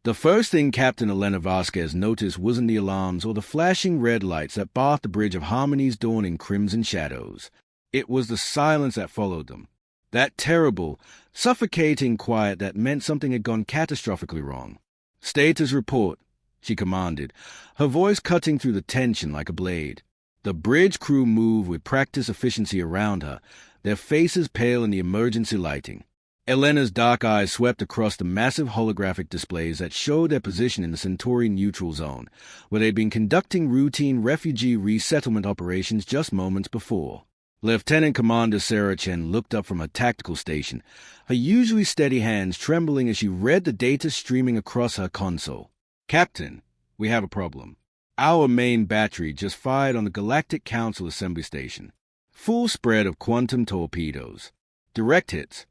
The first thing Captain Elena Vasquez noticed wasn't the alarms or the flashing red lights that bathed the bridge of Harmony's Dawn in crimson shadows. It was the silence that followed them. That terrible, suffocating quiet that meant something had gone catastrophically wrong. "Status report," she commanded, her voice cutting through the tension like a blade. The bridge crew moved with practiced efficiency around her, their faces pale in the emergency lighting. Elena's dark eyes swept across the massive holographic displays that showed their position in the Centauri neutral zone, where they'd been conducting routine refugee resettlement operations just moments before. Lieutenant Commander Sarah Chen looked up from her tactical station, her usually steady hands trembling as she read the data streaming across her console. "Captain, we have a problem. Our main battery just fired on the Galactic Council assembly station. Full spread of quantum torpedoes. Direct hits."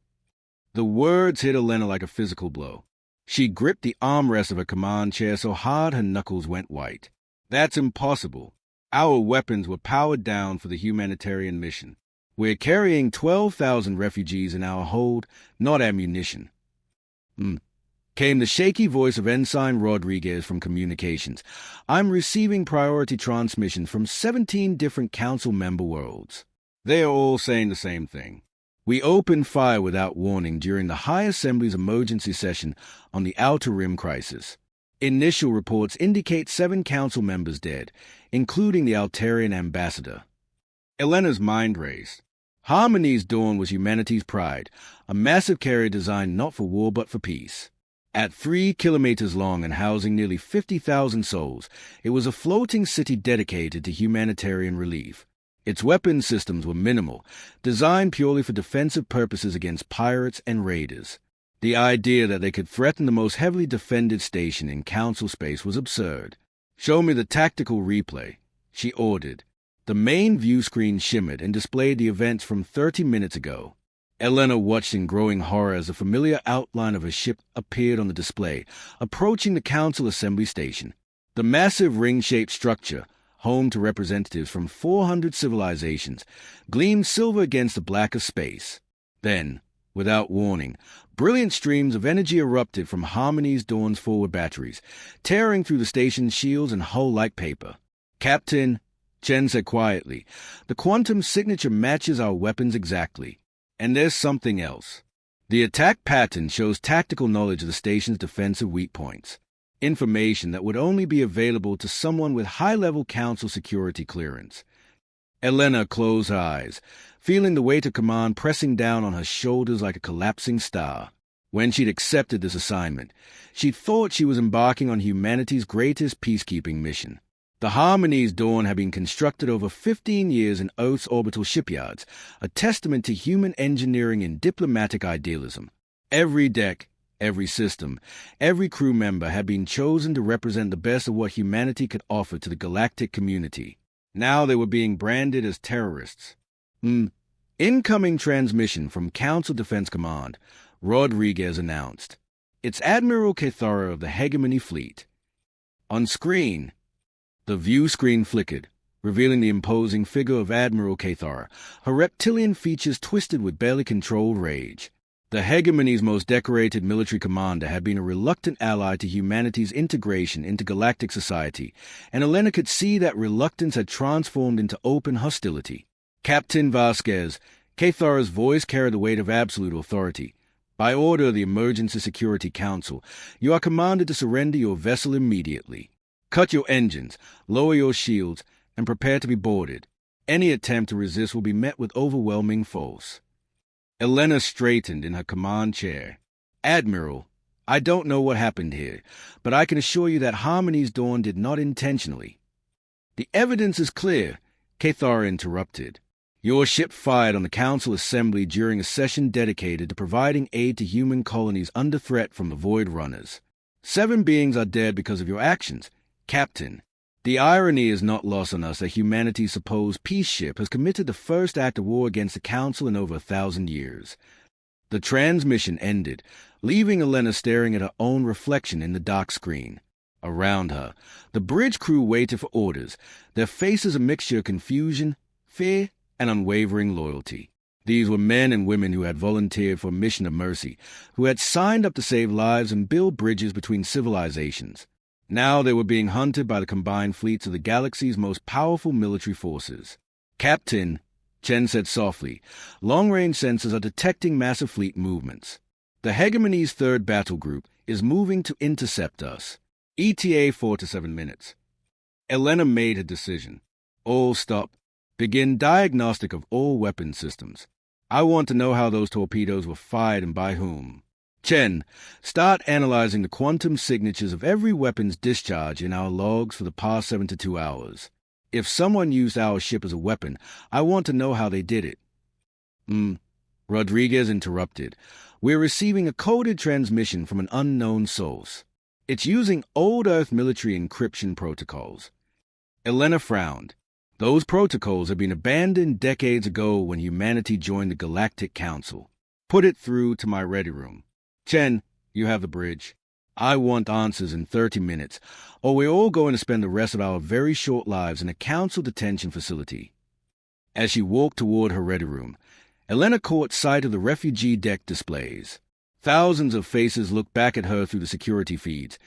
The words hit Elena like a physical blow. She gripped the armrest of her command chair so hard her knuckles went white. "That's impossible. Our weapons were powered down for the humanitarian mission. We're carrying 12,000 refugees in our hold, not ammunition." Came the shaky voice of Ensign Rodriguez from communications. "I'm receiving priority transmissions from 17 different council member worlds. They are all saying the same thing. We opened fire without warning during the High Assembly's emergency session on the Outer Rim crisis. Initial reports indicate 7 council members dead, including the Altarian ambassador." Elena's mind raced. Harmony's Dawn was humanity's pride, a massive carrier designed not for war but for peace. At 3 kilometers long and housing nearly 50,000 souls, it was a floating city dedicated to humanitarian relief. Its weapon systems were minimal, designed purely for defensive purposes against pirates and raiders. The idea that they could threaten the most heavily defended station in council space was absurd. "Show me the tactical replay," she ordered. The main view screen shimmered and displayed the events from 30 minutes ago. Elena watched in growing horror as the familiar outline of a ship appeared on the display, approaching the council assembly station. The massive ring-shaped structure, home to representatives from 400 civilizations, gleamed silver against the black of space. Then, without warning, brilliant streams of energy erupted from Harmony's Dawn's forward batteries, tearing through the station's shields and hull like paper. "Captain," Chen said quietly, "the quantum signature matches our weapons exactly. And there's something else. The attack pattern shows tactical knowledge of the station's defensive weak points, information that would only be available to someone with high-level council security clearance." Elena closed her eyes, feeling the weight of command pressing down on her shoulders like a collapsing star. When she'd accepted this assignment, she thought she was embarking on humanity's greatest peacekeeping mission. The Harmony's Dawn had been constructed over 15 years in Earth's orbital shipyards, a testament to human engineering and diplomatic idealism. Every deck, every system, every crew member had been chosen to represent the best of what humanity could offer to the galactic community. Now they were being branded as terrorists. "Incoming transmission from Council Defense Command," Rodriguez announced. "It's Admiral Cathara of the Hegemony Fleet." On screen, the view screen flickered, revealing the imposing figure of Admiral Cathara, her reptilian features twisted with barely controlled rage. The Hegemony's most decorated military commander had been a reluctant ally to humanity's integration into galactic society, and Elena could see that reluctance had transformed into open hostility. "Captain Vasquez," Cathara's voice carried the weight of absolute authority. "By order of the Emergency Security Council, you are commanded to surrender your vessel immediately. Cut your engines, lower your shields, and prepare to be boarded. Any attempt to resist will be met with overwhelming force." Elena straightened in her command chair. "Admiral, I don't know what happened here, but I can assure you that Harmony's Dawn did not intentionally." "The evidence is clear," Cathara interrupted. "Your ship fired on the Council Assembly during a session dedicated to providing aid to human colonies under threat from the Void Runners. 7 beings are dead because of your actions. Captain, the irony is not lost on us that humanity's supposed peace ship has committed the first act of war against the Council in over 1,000 years. The transmission ended, leaving Elena staring at her own reflection in the dock screen. Around her, the bridge crew waited for orders, their faces a mixture of confusion, fear, and unwavering loyalty. These were men and women who had volunteered for a mission of mercy, who had signed up to save lives and build bridges between civilizations. Now they were being hunted by the combined fleets of the galaxy's most powerful military forces. "Captain," Chen said softly, "long-range sensors are detecting massive fleet movements. The Hegemony's third battle group is moving to intercept us. ETA 4 to 7 minutes. Elena made her decision. "All stop. Begin diagnostic of all weapon systems. I want to know how those torpedoes were fired and by whom. Chen, start analyzing the quantum signatures of every weapon's discharge in our logs for the past 72 hours. If someone used our ship as a weapon, I want to know how they did it." Rodriguez interrupted. "We're receiving a coded transmission from an unknown source. It's using old Earth military encryption protocols." Elena frowned. "Those protocols had been abandoned decades ago when humanity joined the Galactic Council. Put it through to my ready room. Chen, you have the bridge. I want answers in 30 minutes, or we're all going to spend the rest of our very short lives in a council detention facility." As she walked toward her ready room, Elena caught sight of the refugee deck displays. Thousands of faces looked back at her through the security feeds.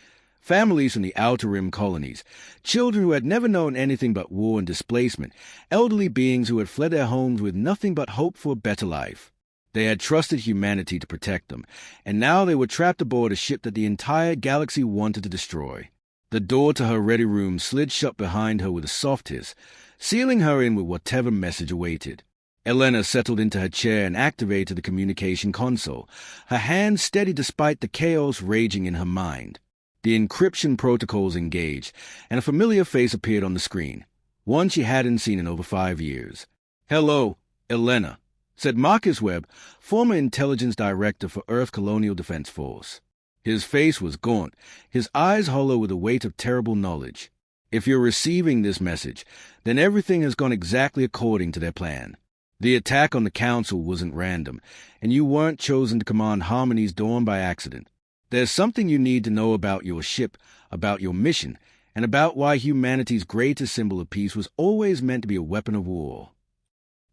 Families from the Outer Rim colonies, children who had never known anything but war and displacement, elderly beings who had fled their homes with nothing but hope for a better life. They had trusted humanity to protect them, and now they were trapped aboard a ship that the entire galaxy wanted to destroy. The door to her ready room slid shut behind her with a soft hiss, sealing her in with whatever message awaited. Elena settled into her chair and activated the communication console, her hands steady despite the chaos raging in her mind. The encryption protocols engaged, and a familiar face appeared on the screen, one she hadn't seen in over 5 years. "Hello, Elena," said Marcus Webb, former intelligence director for Earth Colonial Defense Force. His face was gaunt, his eyes hollow with the weight of terrible knowledge. "If you're receiving this message, then everything has gone exactly according to their plan. The attack on the Council wasn't random, and you weren't chosen to command Harmony's Dawn by accident. There's something you need to know about your ship, about your mission, and about why humanity's greatest symbol of peace was always meant to be a weapon of war."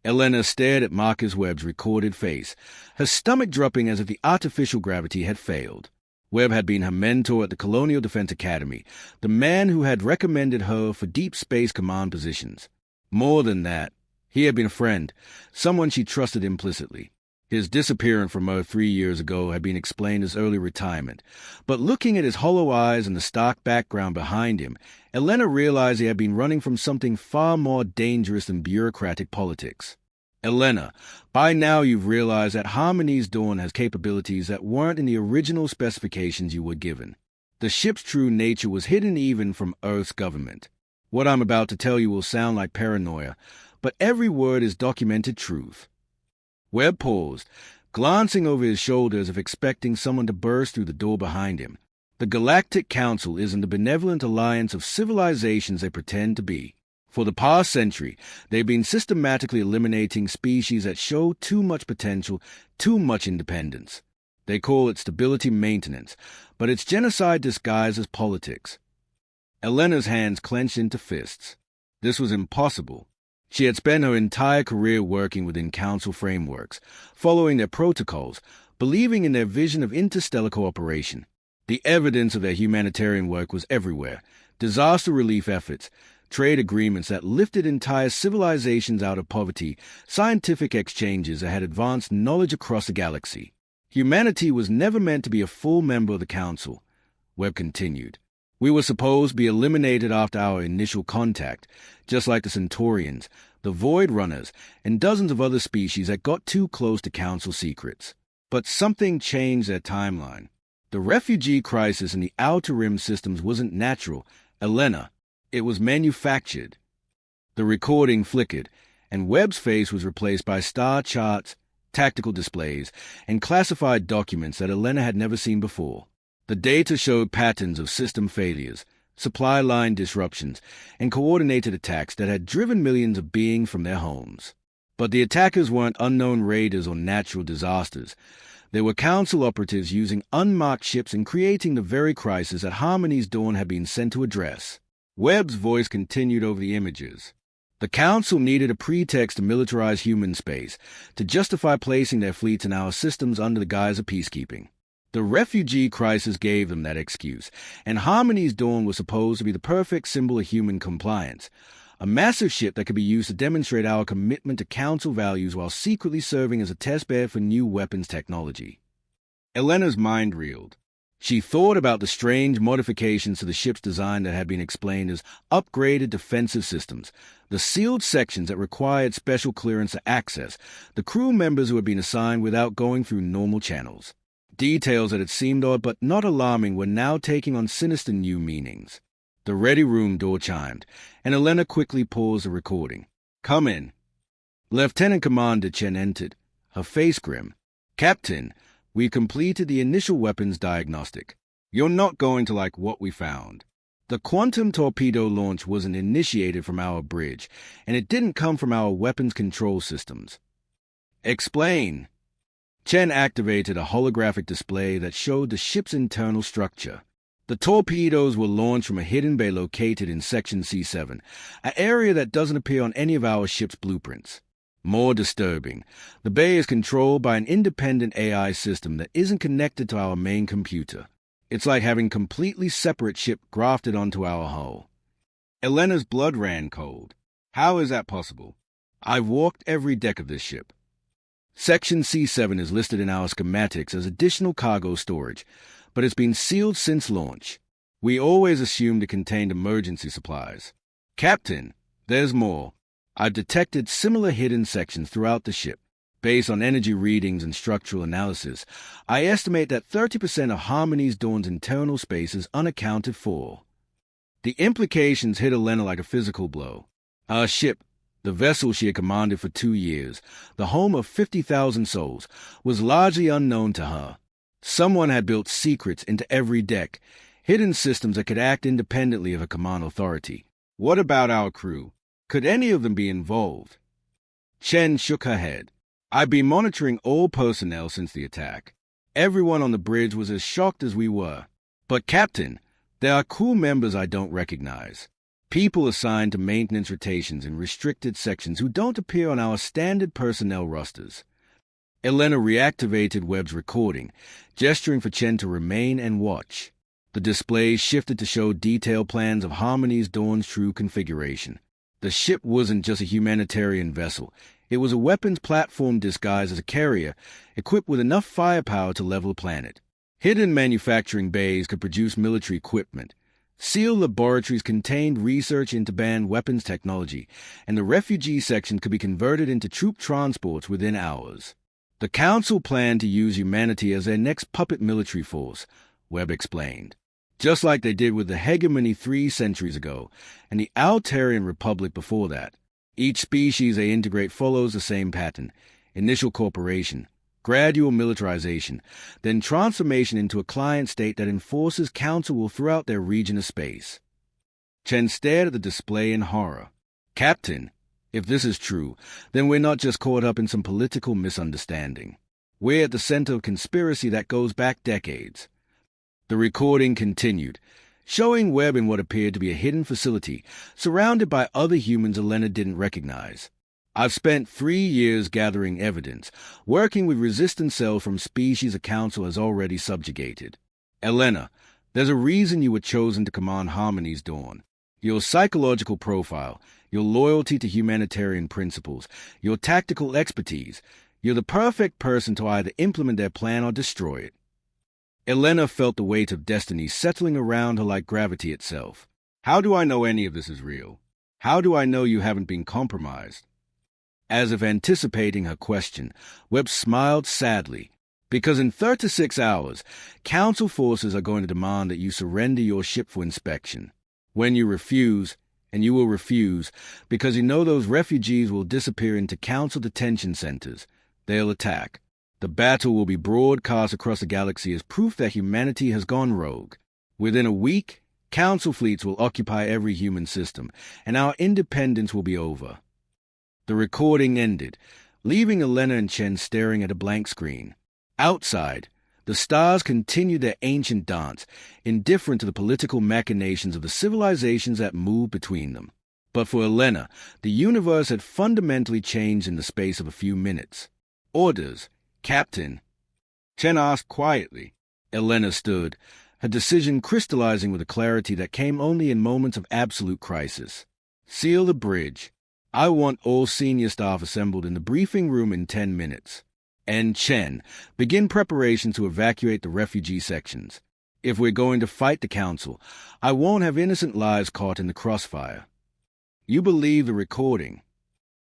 Elena stared at Marcus Webb's recorded face, her stomach dropping as if the artificial gravity had failed. Webb had been her mentor at the Colonial Defense Academy, the man who had recommended her for deep space command positions. More than that, he had been a friend, someone she trusted implicitly. His disappearance from Earth 3 years ago had been explained as early retirement, but looking at his hollow eyes and the stark background behind him, Elena realized he had been running from something far more dangerous than bureaucratic politics. "Elena, by now you've realized that Harmony's Dawn has capabilities that weren't in the original specifications you were given. The ship's true nature was hidden even from Earth's government. What I'm about to tell you will sound like paranoia, but every word is documented truth." Webb paused, glancing over his shoulder as if expecting someone to burst through the door behind him. The Galactic Council isn't the benevolent alliance of civilizations they pretend to be. For the past century, they've been systematically eliminating species that show too much potential, too much independence. They call it stability maintenance, but it's genocide disguised as politics. Elena's hands clenched into fists. This was impossible. She had spent her entire career working within Council frameworks, following their protocols, believing in their vision of interstellar cooperation. The evidence of their humanitarian work was everywhere: disaster relief efforts, trade agreements that lifted entire civilizations out of poverty, scientific exchanges that had advanced knowledge across the galaxy. Humanity was never meant to be a full member of the Council. Webb continued. "We were supposed to be eliminated after our initial contact, just like the Centaurians, the Void Runners, and dozens of other species that got too close to Council secrets. But something changed their timeline. The refugee crisis in the Outer Rim systems wasn't natural, Elena. It was manufactured." The recording flickered, and Webb's face was replaced by star charts, tactical displays, and classified documents that Elena had never seen before. The data showed patterns of system failures, supply line disruptions, and coordinated attacks that had driven millions of beings from their homes. But the attackers weren't unknown raiders or natural disasters. They were Council operatives using unmarked ships and creating the very crisis that Harmony's Dawn had been sent to address. Webb's voice continued over the images. The Council needed a pretext to militarize human space, to justify placing their fleets in our systems under the guise of peacekeeping. The refugee crisis gave them that excuse, and Harmony's Dawn was supposed to be the perfect symbol of human compliance. A massive ship that could be used to demonstrate our commitment to Council values while secretly serving as a testbed for new weapons technology. Elena's mind reeled. She thought about the strange modifications to the ship's design that had been explained as upgraded defensive systems, the sealed sections that required special clearance to access, the crew members who had been assigned without going through normal channels. Details that had seemed odd but not alarming were now taking on sinister new meanings. The ready room door chimed, and Elena quickly paused the recording. "Come in." Lieutenant Commander Chen entered, her face grim. "Captain, we completed the initial weapons diagnostic. You're not going to like what we found. The quantum torpedo launch wasn't initiated from our bridge, and it didn't come from our weapons control systems." "Explain." Chen activated a holographic display that showed the ship's internal structure. The torpedoes were launched from a hidden bay located in Section C7, an area that doesn't appear on any of our ship's blueprints. More disturbing, the bay is controlled by an independent AI system that isn't connected to our main computer. It's like having a completely separate chip grafted onto our hull. Elena's blood ran cold. How is that possible? I've walked every deck of this ship. Section C7 is listed in our schematics as additional cargo storage, but it's been sealed since launch. We always assumed it contained emergency supplies. Captain, there's more. I've detected similar hidden sections throughout the ship. Based on energy readings and structural analysis, I estimate that 30% of Harmony's Dawn's internal space is unaccounted for. The implications hit Elena like a physical blow. Our ship, the vessel she had commanded for 2 years, the home of 50,000 souls, was largely unknown to her. Someone had built secrets into every deck, hidden systems that could act independently of a command authority. What about our crew? Could any of them be involved? Chen shook her head. I've been monitoring all personnel since the attack. Everyone on the bridge was as shocked as we were. But, Captain, there are crew members I don't recognize. People assigned to maintenance rotations in restricted sections who don't appear on our standard personnel rosters. Elena reactivated Webb's recording, gesturing for Chen to remain and watch. The display shifted to show detailed plans of Harmony's Dawn's true configuration. The ship wasn't just a humanitarian vessel. It was a weapons platform disguised as a carrier, equipped with enough firepower to level a planet. Hidden manufacturing bays could produce military equipment. Sealed laboratories contained research into banned weapons technology, and the refugee section could be converted into troop transports within hours. The Council planned to use humanity as their next puppet military force, Webb explained. Just like they did with the hegemony 3 centuries ago, and the Altarian Republic before that. Each species they integrate follows the same pattern: initial corporation, gradual militarization, then transformation into a client state that enforces Council rule throughout their region of space. Chen stared at the display in horror. Captain, if this is true, then we're not just caught up in some political misunderstanding. We're at the center of conspiracy that goes back decades. The recording continued, showing Webb in what appeared to be a hidden facility, surrounded by other humans Elena didn't recognize. I've spent 3 years gathering evidence, working with resistance cells from species the Council has already subjugated. Elena, there's a reason you were chosen to command Harmony's Dawn. Your psychological profile, your loyalty to humanitarian principles, your tactical expertise. You're the perfect person to either implement their plan or destroy it. Elena felt the weight of destiny settling around her like gravity itself. How do I know any of this is real? How do I know you haven't been compromised? As if anticipating her question, Webb smiled sadly. Because in 36 hours, Council forces are going to demand that you surrender your ship for inspection. When you refuse, and you will refuse, because you know those refugees will disappear into Council detention centers, they'll attack. The battle will be broadcast across the galaxy as proof that humanity has gone rogue. Within a week, Council fleets will occupy every human system, and our independence will be over. The recording ended, leaving Elena and Chen staring at a blank screen. Outside, the stars continued their ancient dance, indifferent to the political machinations of the civilizations that moved between them. But for Elena, the universe had fundamentally changed in the space of a few minutes. "Orders, Captain," Chen asked quietly. Elena stood, her decision crystallizing with a clarity that came only in moments of absolute crisis. "Seal the bridge. I want all senior staff assembled in the briefing room in 10 minutes. And Chen, begin preparation to evacuate the refugee sections. If we're going to fight the Council, I won't have innocent lives caught in the crossfire." "You believe the recording?"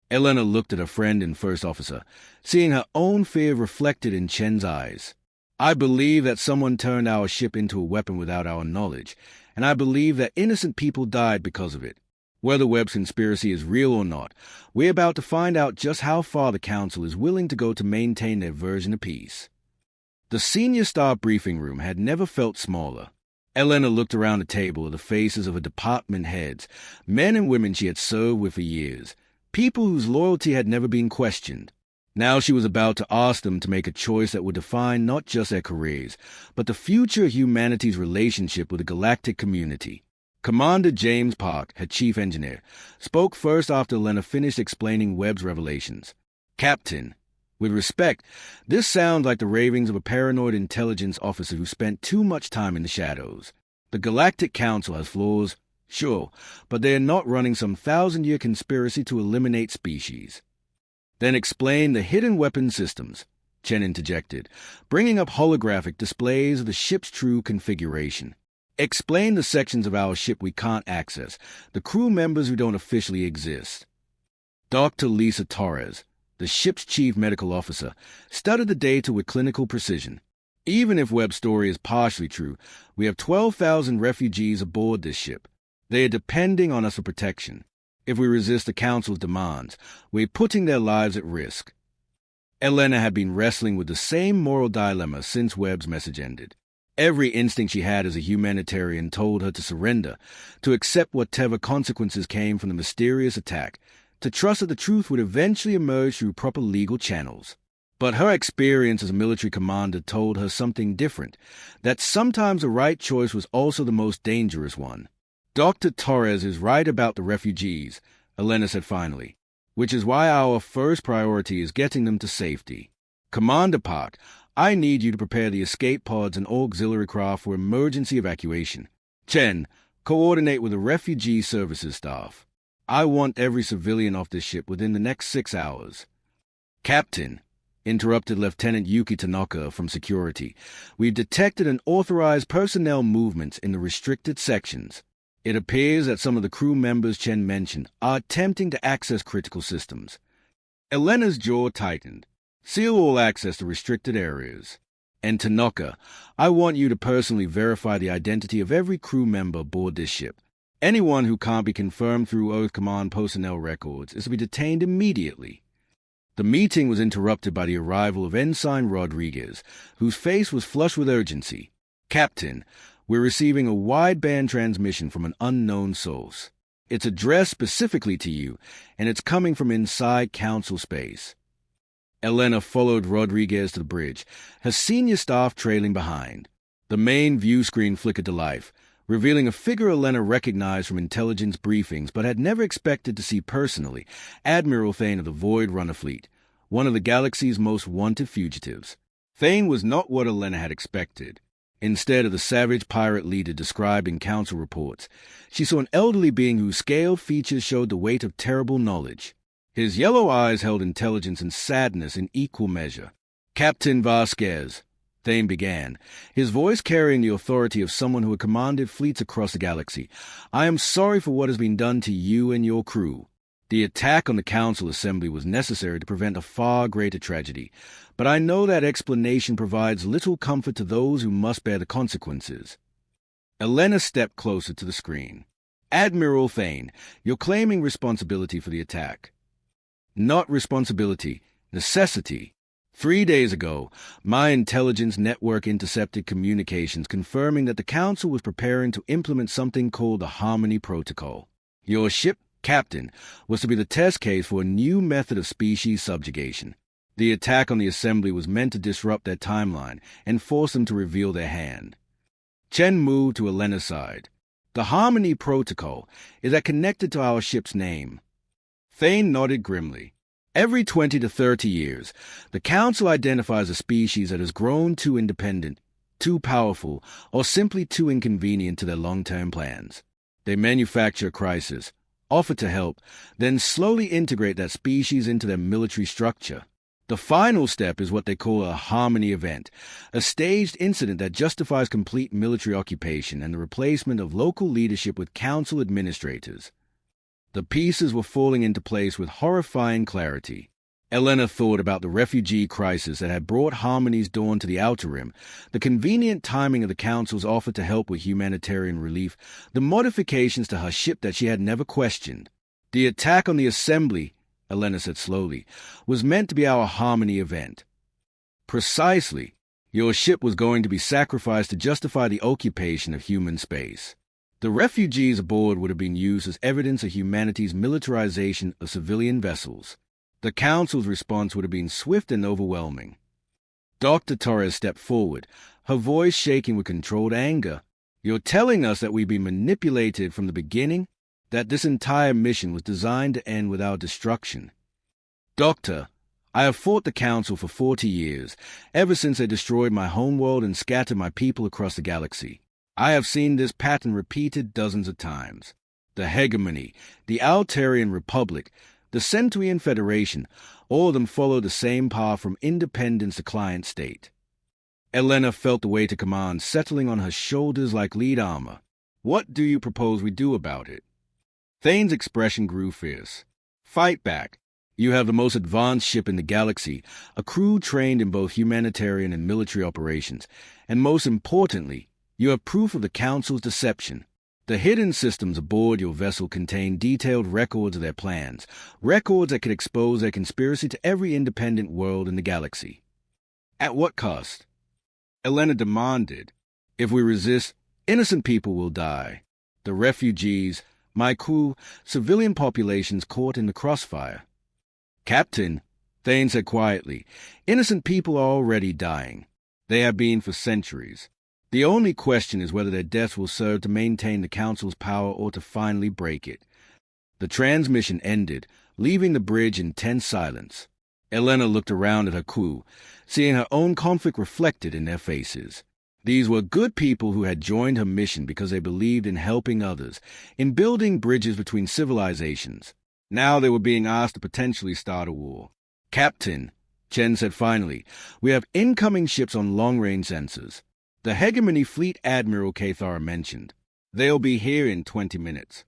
Elena looked at her friend and first officer, seeing her own fear reflected in Chen's eyes. "I believe that someone turned our ship into a weapon without our knowledge, and I believe that innocent people died because of it. Whether Webb's conspiracy is real or not, we're about to find out just how far the Council is willing to go to maintain their version of peace." The senior staff briefing room had never felt smaller. Elena looked around the table at the faces of her department heads, men and women she had served with for years, people whose loyalty had never been questioned. Now she was about to ask them to make a choice that would define not just their careers, but the future of humanity's relationship with the galactic community. Commander James Park, her chief engineer, spoke first after Elena finished explaining Webb's revelations. "Captain, with respect, this sounds like the ravings of a paranoid intelligence officer who spent too much time in the shadows. The Galactic Council has flaws, sure, but they are not running some 1,000-year conspiracy to eliminate species." "Then explain the hidden weapon systems," Chen interjected, bringing up holographic displays of the ship's true configuration. "Explain the sections of our ship we can't access, the crew members who don't officially exist." Dr. Lisa Torres, the ship's chief medical officer, studied the data with clinical precision. "Even if Webb's story is partially true, we have 12,000 refugees aboard this ship. They are depending on us for protection. If we resist the Council's demands, we're putting their lives at risk." Elena had been wrestling with the same moral dilemma since Webb's message ended. Every instinct she had as a humanitarian told her to surrender, to accept whatever consequences came from the mysterious attack, to trust that the truth would eventually emerge through proper legal channels. But her experience as a military commander told her something different, that sometimes the right choice was also the most dangerous one. "Dr. Torres is right about the refugees," Elena said finally, "which is why our first priority is getting them to safety. Commander Park, I need you to prepare the escape pods and auxiliary craft for emergency evacuation. Chen, coordinate with the refugee services staff. I want every civilian off this ship within the next 6 hours." "Captain," interrupted Lieutenant Yuki Tanaka from security, "we've detected unauthorized personnel movements in the restricted sections. It appears that some of the crew members Chen mentioned are attempting to access critical systems." Elena's jaw tightened. "Seal all access to restricted areas. And Tanaka, I want you to personally verify the identity of every crew member aboard this ship. Anyone who can't be confirmed through Earth Command personnel records is to be detained immediately." The meeting was interrupted by the arrival of Ensign Rodriguez, whose face was flushed with urgency. "Captain, we're receiving a wideband transmission from an unknown source. It's addressed specifically to you, and it's coming from inside Council space." Elena followed Rodriguez to the bridge, her senior staff trailing behind. The main view screen flickered to life, revealing a figure Elena recognized from intelligence briefings but had never expected to see personally, Admiral Thane of the Void Runner Fleet, one of the galaxy's most wanted fugitives. Thane was not what Elena had expected. Instead of the savage pirate leader described in Council reports, she saw an elderly being whose scaled features showed the weight of terrible knowledge. His yellow eyes held intelligence and sadness in equal measure. "Captain Vasquez," Thane began, his voice carrying the authority of someone who had commanded fleets across the galaxy, "I am sorry for what has been done to you and your crew. The attack on the Council Assembly was necessary to prevent a far greater tragedy, but I know that explanation provides little comfort to those who must bear the consequences." Elena stepped closer to the screen. "Admiral Thane, you're claiming responsibility for the attack." "Not responsibility, necessity. 3 days ago, my intelligence network intercepted communications confirming that the Council was preparing to implement something called the Harmony Protocol. Your ship, Captain, was to be the test case for a new method of species subjugation. The attack on the Assembly was meant to disrupt their timeline and force them to reveal their hand." Chen moved to Elena's side. The Harmony Protocol. Is that connected to our ship's name? Thane nodded grimly. Every 20 to 30 years, the Council identifies a species that has grown too independent, too powerful, or simply too inconvenient to their long-term plans. They manufacture a crisis, offer to help, then slowly integrate that species into their military structure. The final step is what they call a harmony event, a staged incident that justifies complete military occupation and the replacement of local leadership with council administrators. The pieces were falling into place with horrifying clarity. Elena thought about the refugee crisis that had brought Harmony's Dawn to the Outer Rim, the convenient timing of the Council's offer to help with humanitarian relief, the modifications to her ship that she had never questioned. The attack on the Assembly, Elena said slowly, was meant to be our Harmony event. Precisely. Your ship was going to be sacrificed to justify the occupation of human space. The refugees aboard would have been used as evidence of humanity's militarization of civilian vessels. The Council's response would have been swift and overwhelming. Dr. Torres stepped forward, her voice shaking with controlled anger. You're telling us that we've been manipulated from the beginning? That this entire mission was designed to end with our destruction? Doctor, I have fought the Council for 40 years, ever since they destroyed my homeworld and scattered my people across the galaxy. I have seen this pattern repeated dozens of times. The Hegemony, the Altarian Republic, the Centaurian Federation, all of them follow the same path from independence to client state. Elena felt the weight of command settling on her shoulders like lead armor. What do you propose we do about it? Thane's expression grew fierce. Fight back. You have the most advanced ship in the galaxy, a crew trained in both humanitarian and military operations, and most importantly, you have proof of the Council's deception. The hidden systems aboard your vessel contain detailed records of their plans, records that could expose their conspiracy to every independent world in the galaxy. At what cost? Elena demanded. If we resist, innocent people will die. The refugees, my crew, civilian populations caught in the crossfire. Captain, Thane said quietly, innocent people are already dying. They have been for centuries. The only question is whether their deaths will serve to maintain the Council's power or to finally break it. The transmission ended, leaving the bridge in tense silence. Elena looked around at her crew, seeing her own conflict reflected in their faces. These were good people who had joined her mission because they believed in helping others, in building bridges between civilizations. Now they were being asked to potentially start a war. Captain, Chen said finally, we have incoming ships on long-range sensors. The Hegemony Fleet Admiral Cathar mentioned. They'll be here in 20 minutes.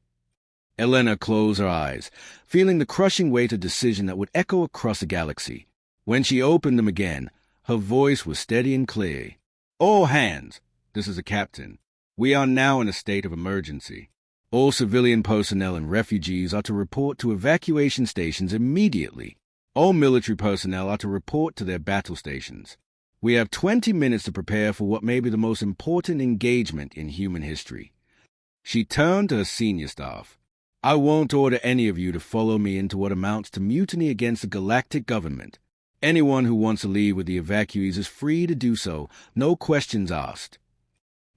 Elena closed her eyes, feeling the crushing weight of decision that would echo across the galaxy. When she opened them again, her voice was steady and clear. All hands, this is the captain. We are now in a state of emergency. All civilian personnel and refugees are to report to evacuation stations immediately. All military personnel are to report to their battle stations. We have 20 minutes to prepare for what may be the most important engagement in human history. She turned to her senior staff. I won't order any of you to follow me into what amounts to mutiny against the galactic government. Anyone who wants to leave with the evacuees is free to do so, no questions asked.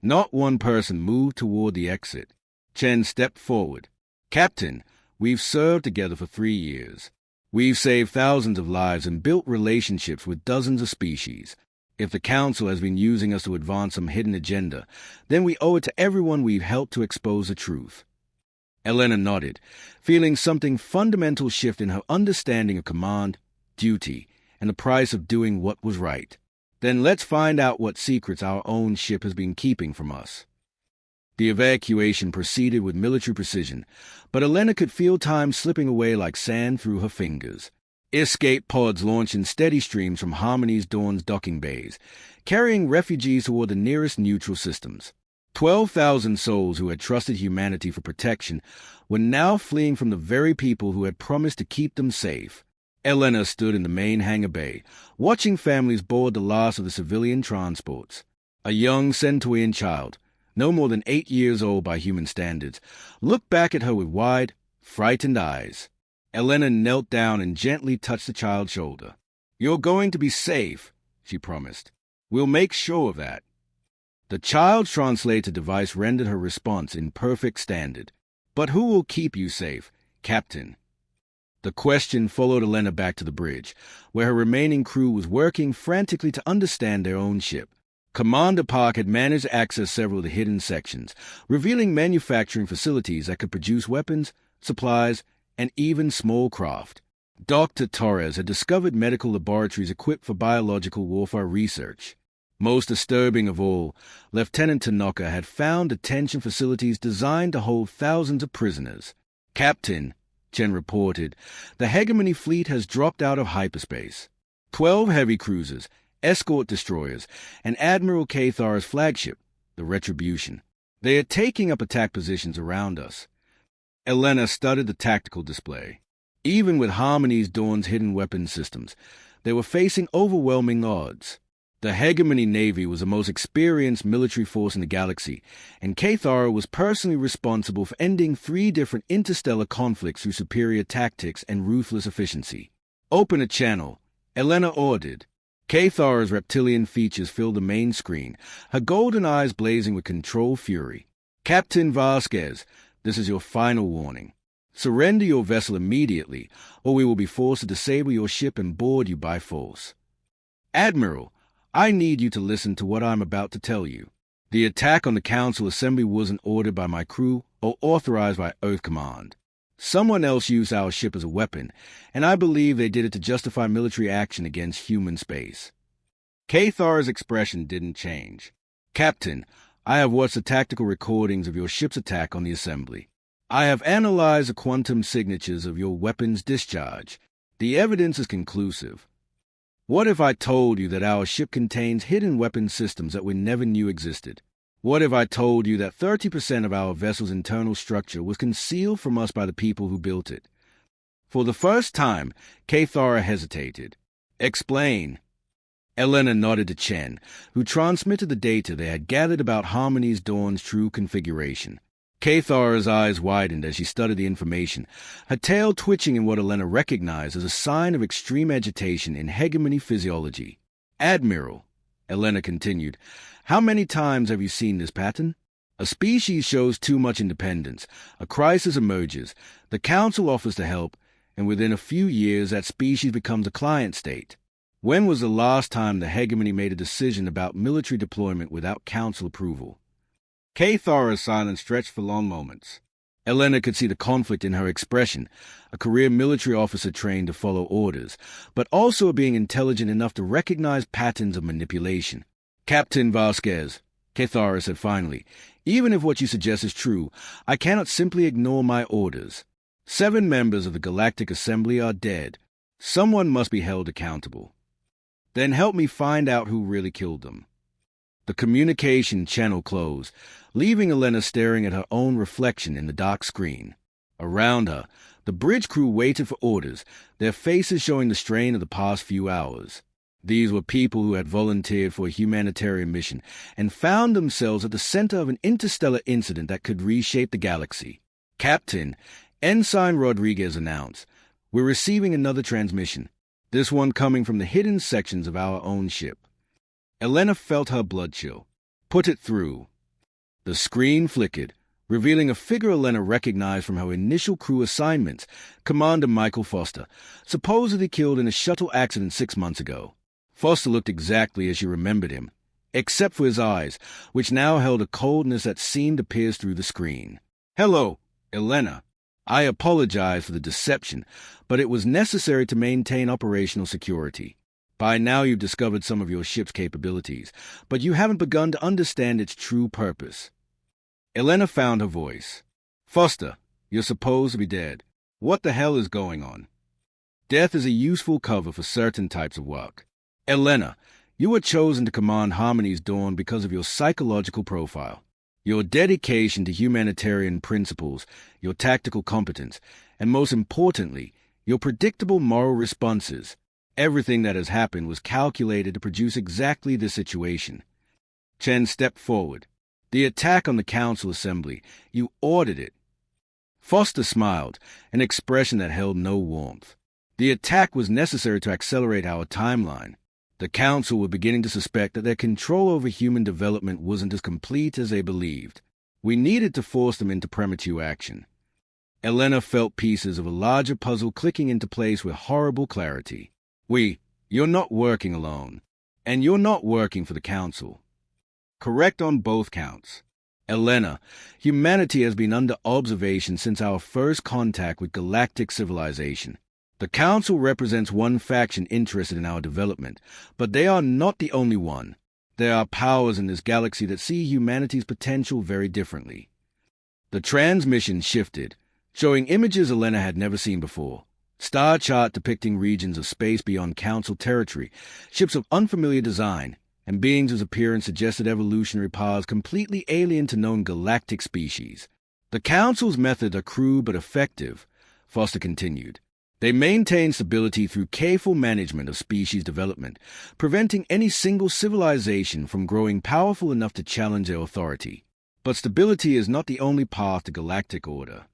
Not one person moved toward the exit. Chen stepped forward. Captain, we've served together for 3 years. We've saved thousands of lives and built relationships with dozens of species. If the Council has been using us to advance some hidden agenda, then we owe it to everyone we've helped to expose the truth. Elena nodded, feeling something fundamental shift in her understanding of command, duty, and the price of doing what was right. Then let's find out what secrets our own ship has been keeping from us. The evacuation proceeded with military precision, but Elena could feel time slipping away like sand through her fingers. Escape pods launched in steady streams from Harmony's Dawn's docking bays, carrying refugees toward the nearest neutral systems. 12,000 souls who had trusted humanity for protection were now fleeing from the very people who had promised to keep them safe. Elena stood in the main hangar bay, watching families board the last of the civilian transports. A young Centaurian child, no more than 8 years old by human standards, looked back at her with wide, frightened eyes. Elena knelt down and gently touched the child's shoulder. You're going to be safe, she promised. We'll make sure of that. The child's translator device rendered her response in perfect standard. "But who will keep you safe, Captain?" The question followed Elena back to the bridge, where her remaining crew was working frantically to understand their own ship. Commander Park had managed to access several of the hidden sections, revealing manufacturing facilities that could produce weapons, supplies, and even small craft. Dr. Torres had discovered medical laboratories equipped for biological warfare research. Most disturbing of all, Lieutenant Tanaka had found detention facilities designed to hold thousands of prisoners. "Captain," Chen reported, "the Hegemony fleet has dropped out of hyperspace. 12 heavy cruisers, escort destroyers, and Admiral Kathar's flagship, the Retribution. They are taking up attack positions around us." Elena studied the tactical display. Even with Harmony's Dawn's hidden weapons systems, they were facing overwhelming odds. The Hegemony Navy was the most experienced military force in the galaxy, and Cathar was personally responsible for ending 3 different interstellar conflicts through superior tactics and ruthless efficiency. "Open a channel," Elena ordered. Cathar's reptilian features filled the main screen, her golden eyes blazing with control fury. "Captain Vasquez, this is your final warning. Surrender your vessel immediately, or we will be forced to disable your ship and board you by force." "Admiral, I need you to listen to what I'm about to tell you. The attack on the Council Assembly wasn't ordered by my crew or authorized by Earth Command. Someone else used our ship as a weapon, and I believe they did it to justify military action against human space." Cathar's expression didn't change. "Captain, I have watched the tactical recordings of your ship's attack on the Assembly. I have analyzed the quantum signatures of your weapon's discharge. The evidence is conclusive. What if I told you that our ship contains hidden weapon systems that we never knew existed? What if I told you that 30% of our vessel's internal structure was concealed from us by the people who built it?" For the first time, Cathar hesitated. "Explain." Elena nodded to Chen, who transmitted the data they had gathered about Harmony's Dawn's true configuration. Cathar's eyes widened as she studied the information, her tail twitching in what Elena recognized as a sign of extreme agitation in Hegemony physiology. "Admiral," Elena continued, "how many times have you seen this pattern? A species shows too much independence, a crisis emerges, the Council offers to help, and within a few years that species becomes a client state. When was the last time the Hegemony made a decision about military deployment without Council approval?" Cathar's silence stretched for long moments. Elena could see the conflict in her expression, a career military officer trained to follow orders, but also being intelligent enough to recognize patterns of manipulation. "Captain Vasquez," Cathar said finally, "even if what you suggest is true, I cannot simply ignore my orders. 7 members of the Galactic Assembly are dead. Someone must be held accountable. Then help me find out who really killed them." The communication channel closed, leaving Elena staring at her own reflection in the dark screen. Around her, the bridge crew waited for orders, their faces showing the strain of the past few hours. These were people who had volunteered for a humanitarian mission and found themselves at the center of an interstellar incident that could reshape the galaxy. "Captain," Ensign Rodriguez announced, "we're receiving another transmission, this one coming from the hidden sections of our own ship." Elena felt her blood chill. "Put it through." The screen flickered, revealing a figure Elena recognized from her initial crew assignments, Commander Michael Foster, supposedly killed in a shuttle accident 6 months ago. Foster looked exactly as she remembered him, except for his eyes, which now held a coldness that seemed to pierce through the screen. "Hello, Elena. I apologize for the deception, but it was necessary to maintain operational security. By now you've discovered some of your ship's capabilities, but you haven't begun to understand its true purpose." Elena found her voice. "Foster, you're supposed to be dead. What the hell is going on?" Death is a useful cover for certain types of work. "Elena, you were chosen to command Harmony's Dawn because of your psychological profile. Your dedication to humanitarian principles, your tactical competence, and most importantly, your predictable moral responses. Everything that has happened was calculated to produce exactly this situation." Chen stepped forward. "The attack on the Council Assembly, you ordered it." Foster smiled, an expression that held no warmth. "The attack was necessary to accelerate our timeline. The Council were beginning to suspect that their control over human development wasn't as complete as they believed. We needed to force them into premature action. Elena felt pieces of a larger puzzle clicking into place with horrible clarity. You're not working alone. And you're not working for the Council. Correct on both counts. Elena, humanity has been under observation since our first contact with galactic civilization. The Council represents one faction interested in our development, but they are not the only one. There are powers in this galaxy that see humanity's potential very differently. The transmission shifted, showing images Elena had never seen before. Star chart depicting regions of space beyond Council territory, ships of unfamiliar design, and beings whose appearance suggested evolutionary paths completely alien to known galactic species. The Council's methods are crude but effective, Foster continued. They maintain stability through careful management of species development, preventing any single civilization from growing powerful enough to challenge their authority. But stability is not the only path to galactic order.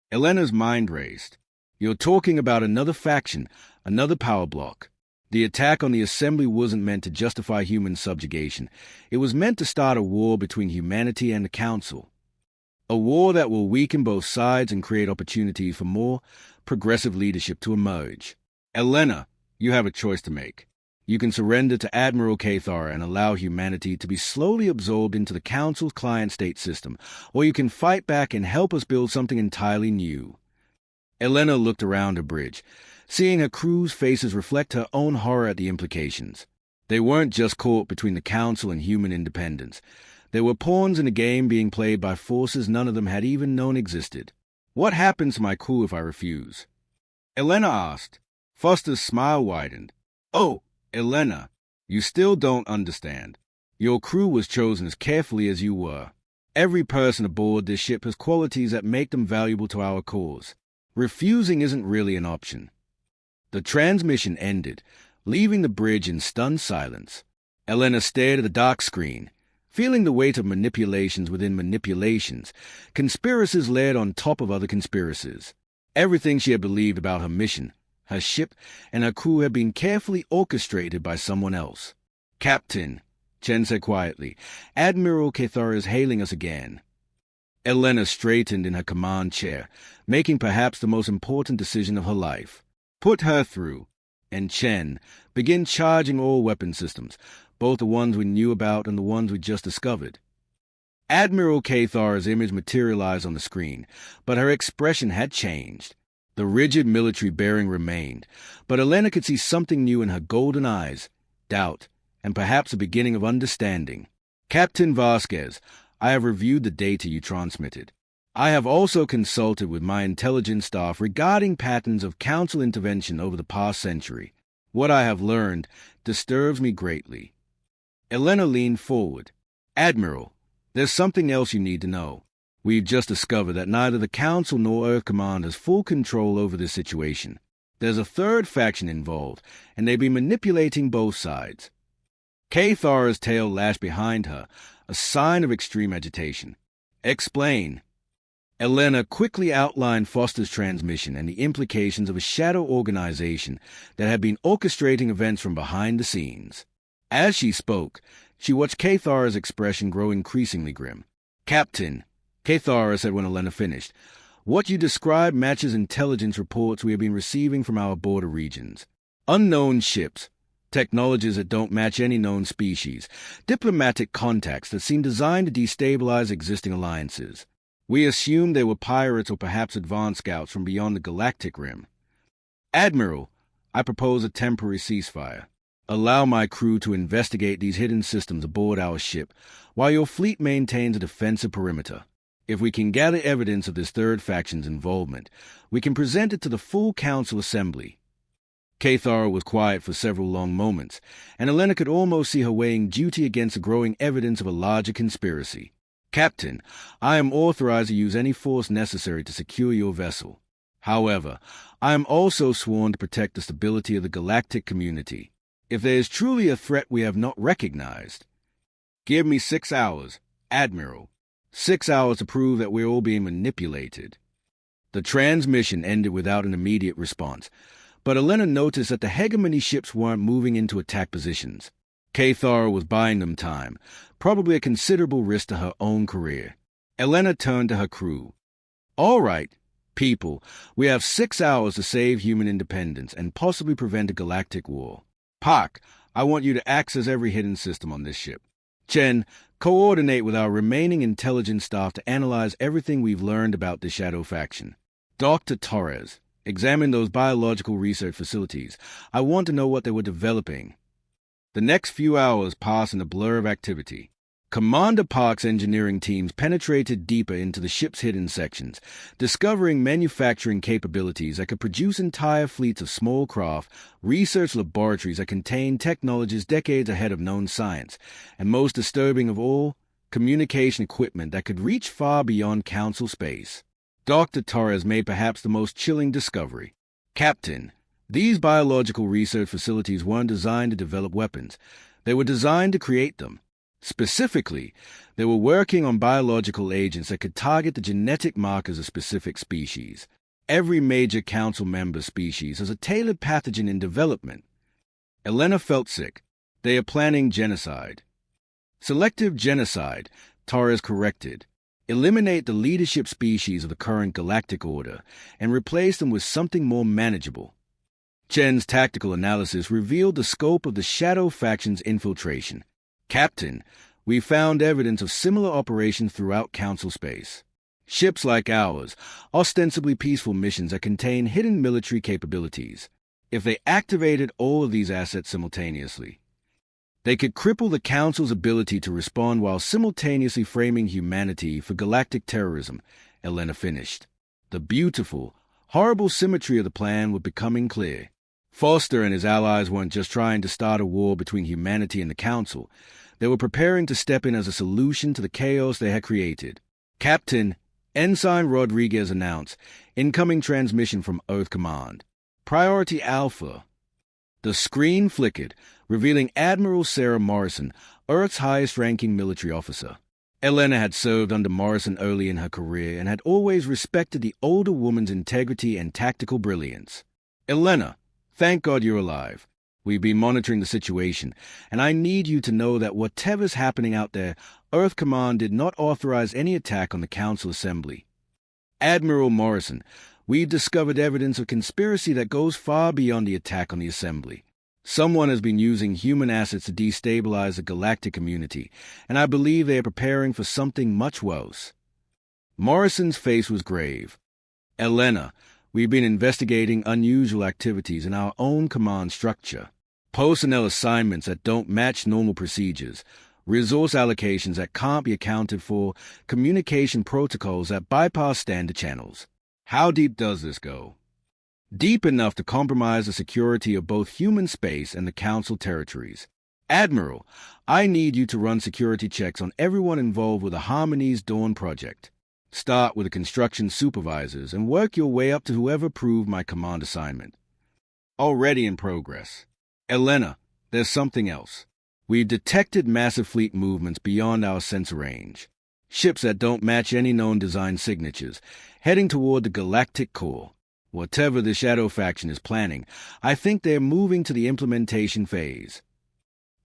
Elena's mind raced. You're talking about another faction, another power block. The attack on the Assembly wasn't meant to justify human subjugation. It was meant to start a war between humanity and the Council. A war that will weaken both sides and create opportunities for more progressive leadership to emerge. Elena, you have a choice to make. You can surrender to Admiral Cathar and allow humanity to be slowly absorbed into the Council's client state system, or you can fight back and help us build something entirely new. Elena looked around her bridge, seeing her crew's faces reflect her own horror at the implications. They weren't just caught between the Council and human independence. They were pawns in a game being played by forces none of them had even known existed. What happens to my crew if I refuse? Elena asked. Foster's smile widened. Oh, Elena, you still don't understand. Your crew was chosen as carefully as you were. Every person aboard this ship has qualities that make them valuable to our cause. Refusing isn't really an option. The transmission ended, leaving the bridge in stunned silence. Elena stared at the dock screen, feeling the weight of manipulations within manipulations, conspiracies layered on top of other conspiracies. Everything she had believed about her mission, her ship, and her crew had been carefully orchestrated by someone else. Captain, Chen said quietly, Admiral Cathar is hailing us again. Elena straightened in her command chair, making perhaps the most important decision of her life. Put her through, and Chen, begin charging all weapon systems, both the ones we knew about and the ones we just discovered. Admiral Cathar's image materialized on the screen, but her expression had changed. The rigid military bearing remained, but Elena could see something new in her golden eyes, doubt, and perhaps a beginning of understanding. Captain Vasquez, I have reviewed the data you transmitted. I have also consulted with my intelligence staff regarding patterns of Council intervention over the past century. What I have learned disturbs me greatly. Elena leaned forward. Admiral, there's something else you need to know. We've just discovered that neither the Council nor Earth Command has full control over this situation. There's a third faction involved, and they've been manipulating both sides. Cathar's tail lashed behind her, a sign of extreme agitation. Explain. Elena quickly outlined Foster's transmission and the implications of a shadow organization that had been orchestrating events from behind the scenes. As she spoke, she watched Cathar's expression grow increasingly grim. Captain, Cathar said when Elena finished, what you describe matches intelligence reports we have been receiving from our border regions. Unknown ships, technologies that don't match any known species, diplomatic contacts that seem designed to destabilize existing alliances. We assumed they were pirates or perhaps advanced scouts from beyond the galactic rim. Admiral, I propose a temporary ceasefire. Allow my crew to investigate these hidden systems aboard our ship, while your fleet maintains a defensive perimeter. If we can gather evidence of this third faction's involvement, we can present it to the full Council Assembly. Cathar was quiet for several long moments, and Elena could almost see her weighing duty against the growing evidence of a larger conspiracy. Captain, I am authorized to use any force necessary to secure your vessel. However, I am also sworn to protect the stability of the galactic community. If there is truly a threat we have not recognized, give me 6 hours, Admiral. 6 hours to prove that we're all being manipulated. The transmission ended without an immediate response, But Elena noticed that the hegemony ships weren't moving into attack positions. Cathar was buying them time, probably a considerable risk to her own career. Elena turned to her crew. "All right, people, we have 6 hours to save human independence and possibly prevent a galactic war. Pak, I want you to access every hidden system on this ship. Chen, coordinate with our remaining intelligence staff to analyze everything we've learned about the Shadow faction. Dr. Torres, examine those biological research facilities. I want to know what they were developing." The next few hours passed in a blur of activity. Commander Park's engineering teams penetrated deeper into the ship's hidden sections, discovering manufacturing capabilities that could produce entire fleets of small craft, research laboratories that contained technologies decades ahead of known science, and most disturbing of all, communication equipment that could reach far beyond Council space. Dr. Torres made perhaps the most chilling discovery. "Captain, these biological research facilities weren't designed to develop weapons. They were designed to create them. Specifically, they were working on biological agents that could target the genetic markers of specific species. Every major Council member species has a tailored pathogen in development." Elena felt sick. "They are planning genocide." "Selective genocide," Torres corrected. "Eliminate the leadership species of the current galactic order and replace them with something more manageable." Chen's tactical analysis revealed the scope of the Shadow faction's infiltration. "Captain, we found evidence of similar operations throughout Council space. Ships like ours, ostensibly peaceful missions that contain hidden military capabilities. If they activated all of these assets simultaneously, they could cripple the Council's ability to respond while simultaneously framing humanity for galactic terrorism," Elena finished. The beautiful, horrible symmetry of the plan was becoming clear. Foster and his allies weren't just trying to start a war between humanity and the Council. They were preparing to step in as a solution to the chaos they had created. "Captain," Ensign Rodriguez announced, "incoming transmission from Earth Command. Priority Alpha." The screen flickered, revealing Admiral Sarah Morrison, Earth's highest-ranking military officer. Elena had served under Morrison early in her career and had always respected the older woman's integrity and tactical brilliance. "Elena, thank God you're alive. We've been monitoring the situation, and I need you to know that whatever's happening out there, Earth Command did not authorize any attack on the Council Assembly." "Admiral Morrison, we've discovered evidence of conspiracy that goes far beyond the attack on the Assembly. Someone has been using human assets to destabilize the galactic community, and I believe they are preparing for something much worse." Morrison's face was grave. "Elena, we've been investigating unusual activities in our own command structure. Personnel assignments that don't match normal procedures, resource allocations that can't be accounted for, communication protocols that bypass standard channels." "How deep does this go?" "Deep enough to compromise the security of both human space and the Council territories. Admiral, I need you to run security checks on everyone involved with the Harmony's Dawn project. Start with the construction supervisors and work your way up to whoever approved my command assignment." "Already in progress." "Elena, there's something else. We've detected massive fleet movements beyond our sensor range. Ships that don't match any known design signatures, heading toward the galactic core. Whatever the Shadow faction is planning, I think they're moving to the implementation phase."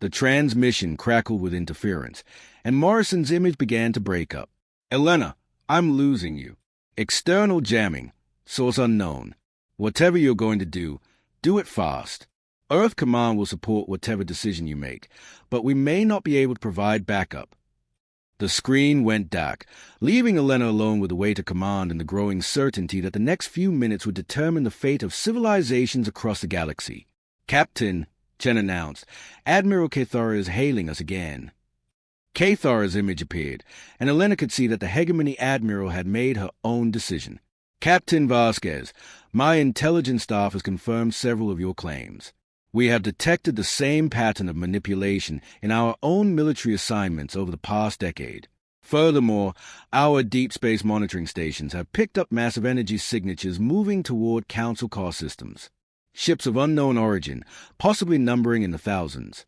The transmission crackled with interference, and Morrison's image began to break up. "Elena, I'm losing you. External jamming. Source unknown. Whatever you're going to do it fast. Earth Command will support whatever decision you make, but we may not be able to provide backup." The screen went dark, leaving Elena alone with the weight of command and the growing certainty that the next few minutes would determine the fate of civilizations across the galaxy. "Captain," Chen announced, "Admiral Cathar is hailing us again." Cathar's image appeared, and Elena could see that the Hegemony Admiral had made her own decision. "Captain Vasquez, my intelligence staff has confirmed several of your claims. We have detected the same pattern of manipulation in our own military assignments over the past decade. Furthermore, our deep space monitoring stations have picked up massive energy signatures moving toward Council car systems. Ships of unknown origin, possibly numbering in the thousands."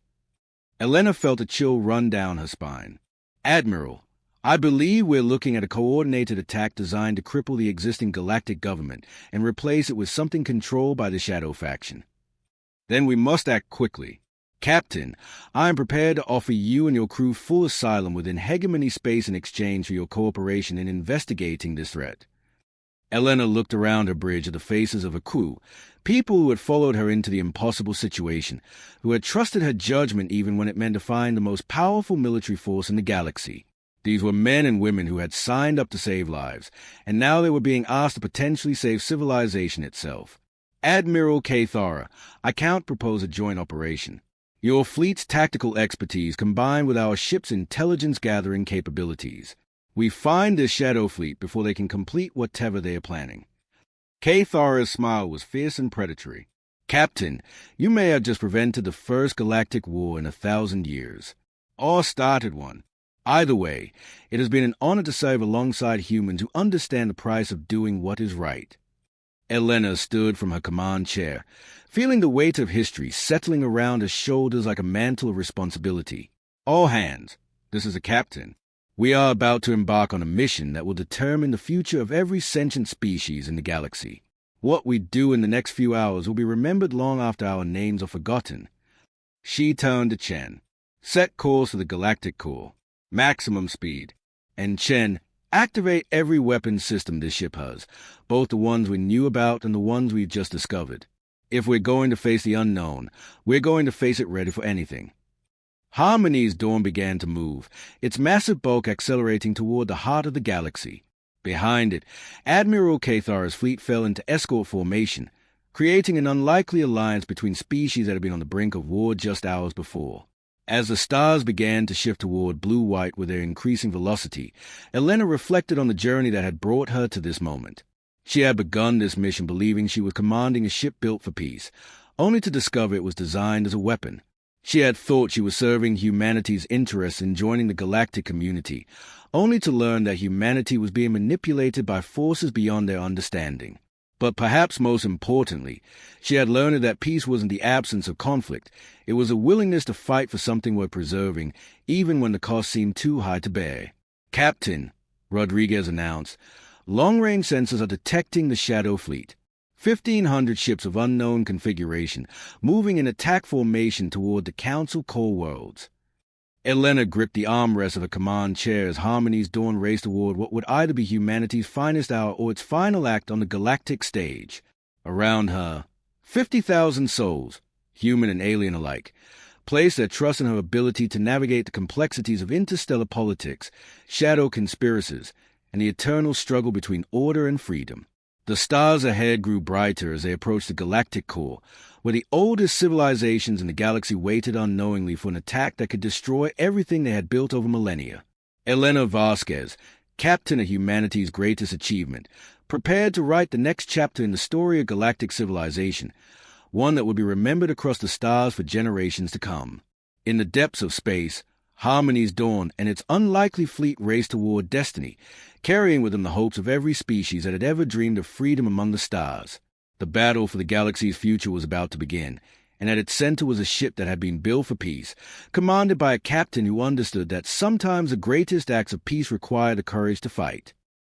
Elena felt a chill run down her spine. "Admiral, I believe we're looking at a coordinated attack designed to cripple the existing galactic government and replace it with something controlled by the Shadow faction. Then we must act quickly. Captain, I am prepared to offer you and your crew full asylum within hegemony space in exchange for your cooperation in investigating this threat. Elena looked around her bridge at the faces of her crew, people who had followed her into the impossible situation, who had trusted her judgment even when it meant defying the most powerful military force in the galaxy. These were men and women who had signed up to save lives, and now they were being asked to potentially save civilization itself. Admiral Cathara, I can't propose a joint operation. Your fleet's tactical expertise combined with our ship's intelligence-gathering capabilities. We find this Shadow Fleet before they can complete whatever they are planning. Cathara's smile was fierce and predatory. Captain, you may have just prevented the first galactic war in 1,000 years. Or started one. Either way, it has been an honor to serve alongside humans who understand the price of doing what is right. Elena stood from her command chair, feeling the weight of history settling around her shoulders like a mantle of responsibility. All hands, this is a captain. We are about to embark on a mission that will determine the future of every sentient species in the galaxy. What we do in the next few hours will be remembered long after our names are forgotten. She turned to Chen. Set course for the Galactic Core. Maximum speed. And Chen, activate every weapon system this ship has, both the ones we knew about and the ones we've just discovered. If we're going to face the unknown, we're going to face it ready for anything. Harmony's dawn began to move, its massive bulk accelerating toward the heart of the galaxy. Behind it, Admiral Cathara's fleet fell into escort formation, creating an unlikely alliance between species that had been on the brink of war just hours before. As the stars began to shift toward blue-white with their increasing velocity, Elena reflected on the journey that had brought her to this moment. She had begun this mission believing she was commanding a ship built for peace, only to discover it was designed as a weapon. She had thought she was serving humanity's interests in joining the galactic community, only to learn that humanity was being manipulated by forces beyond their understanding. But perhaps most importantly, she had learned that peace wasn't the absence of conflict. It was a willingness to fight for something worth preserving, even when the cost seemed too high to bear. Captain, Rodriguez announced, long-range sensors are detecting the Shadow Fleet. 1,500 ships of unknown configuration, moving in attack formation toward the Council core worlds. Elena gripped the armrest of a command chair as Harmony's dawn raced toward what would either be humanity's finest hour or its final act on the galactic stage. Around her, 50,000 souls, human and alien alike, placed their trust in her ability to navigate the complexities of interstellar politics, shadow conspiracies, and the eternal struggle between order and freedom. The stars ahead grew brighter as they approached the galactic core, where the oldest civilizations in the galaxy waited unknowingly for an attack that could destroy everything they had built over millennia. Elena Vasquez, captain of humanity's greatest achievement, prepared to write the next chapter in the story of galactic civilization, one that would be remembered across the stars for generations to come. In the depths of space, Harmony's dawn and its unlikely fleet raced toward destiny, carrying with them the hopes of every species that had ever dreamed of freedom among the stars. The battle for the galaxy's future was about to begin, and at its center was a ship that had been built for peace, commanded by a captain who understood that sometimes the greatest acts of peace require the courage to fight.